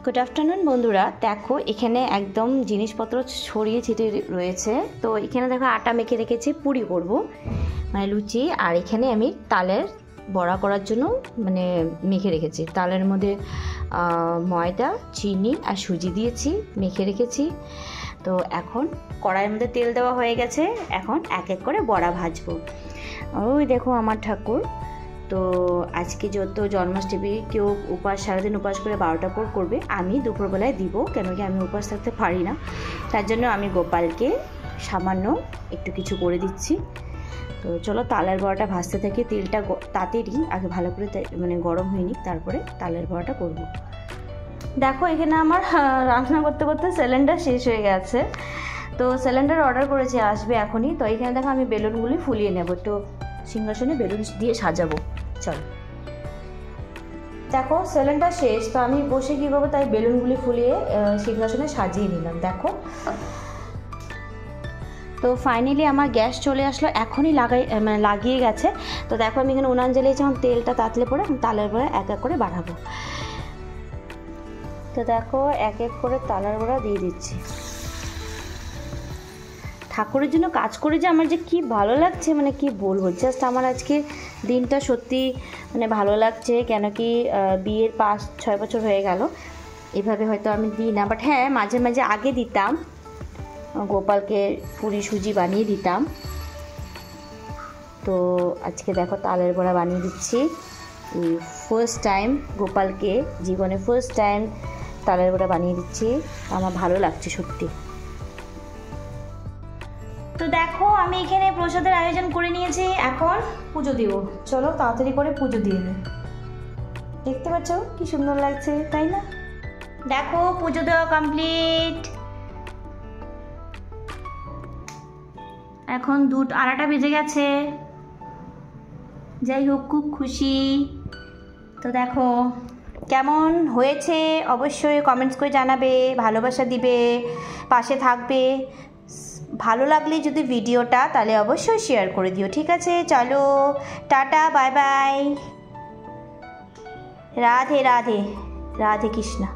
Good afternoon বন্ধুরা, দেখো এখানে একদম জিনিসপত্র ছড়িয়ে ছিটিয়ে রয়েছে। তো এখানে দেখো আটা মেখে রেখেছি, পুরি করব মানে লুচি। আর এখানে আমি তালের বড়া করার জন্য মানে মেখে রেখেছি। তালের মধ্যে ময়দা, চিনি আর সুজি দিয়েছি, মেখে রেখেছি। তো এখন কড়াইয়ের মধ্যে তেল দেওয়া হয়ে গেছে, এখন এক এক করে বড়া ভাজবো। ওই দেখো আমার ঠাকুর। তো আজকে যত জন্মাষ্টমী কেউ উপাস সারাদিন উপাস করে 12টা পর করবে, আমি দুপুরবেলায় দিব, কেন কি আমি উপাস থাকতে পারি না। তার জন্য আমি গোপালকে সামান্য একটু কিছু করে দিচ্ছি। তো চলো তালের বড়াটা ভাজতে থাকি। তেলটা তাড়াতাড়ি আগে ভালো করে মানে গরম হয়নি, তারপরে তালের বড়াটা করব। দেখো এখানে আমার রান্না করতে করতে সিলিন্ডার শেষ হয়ে গেছে। তো সিলিন্ডার অর্ডার করেছি, আসবে এখনই। তো এখানে দেখো আমি বেলুনগুলি ফুলিয়ে নেব, একটু সিংহাসনে বেলুন দিয়ে সাজাবো। চল দেখো সিলিন্ডার শেষ, তো আমি বসে কী করবো, তাই বেলুনগুলি ফুলিয়ে সিংহাসনে সাজিয়ে নিলাম। দেখো তো ফাইনালি আমার গ্যাস চলে আসলো, এখনই লাগিয়ে গেছে। তো দেখো আমি এখানে উনান জ্বালিয়েছি, আমার তেলটা তাতলে পরে তালের বড়া এক এক করে বাড়াবো। তো দেখো এক এক করে তালের বড়া দিয়ে দিচ্ছি। ঠাকুরের জন্য কাজ করে যে আমার যে কি ভালো লাগছে, মানে কি বলবো, জাস্ট আমার আজকে দিনটা সত্যি মানে ভালো লাগছে। কেন কি বিয়ের 5-6 বছর হয়ে গেল, এভাবে হয়তো আমি দিই না। বাট হ্যাঁ, মাঝে মাঝে আগে দিতাম, গোপালকে পুরি সুজি বানিয়ে দিতাম। তো আজকে দেখো তালের বড়া বানিয়ে দিচ্ছি। ফার্স্ট টাইম গোপালকে জীবনে ফার্স্ট টাইম তালের বড়া বানিয়ে দিচ্ছি, আমার ভালো লাগছে সত্যি। তো দেখো আমি এখানে প্রসাদের আয়োজন করে নিয়েছি, এখন পুজো দিব। চলো তাড়াতাড়ি করে পুজো দিয়ে নিই। দেখতে পাচ্ছ কি সুন্দর লাগছে, তাই না? দেখো পুজো দেওয়া কমপ্লিট। এখন 2:30 বেজে গেছে। যাই হোক, খুব খুশি। তো দেখো কেমন হয়েছে অবশ্যই কমেন্টস করে জানাবে, ভালোবাসা দিবে, পাশে থাকবে। ভালো লাগলে যদি ভিডিওটা, তাহলে অবশ্যই শেয়ার করে দিও, ঠিক আছে? চলো tata, bye bye, Radhe Radhe, Radhe Krishna.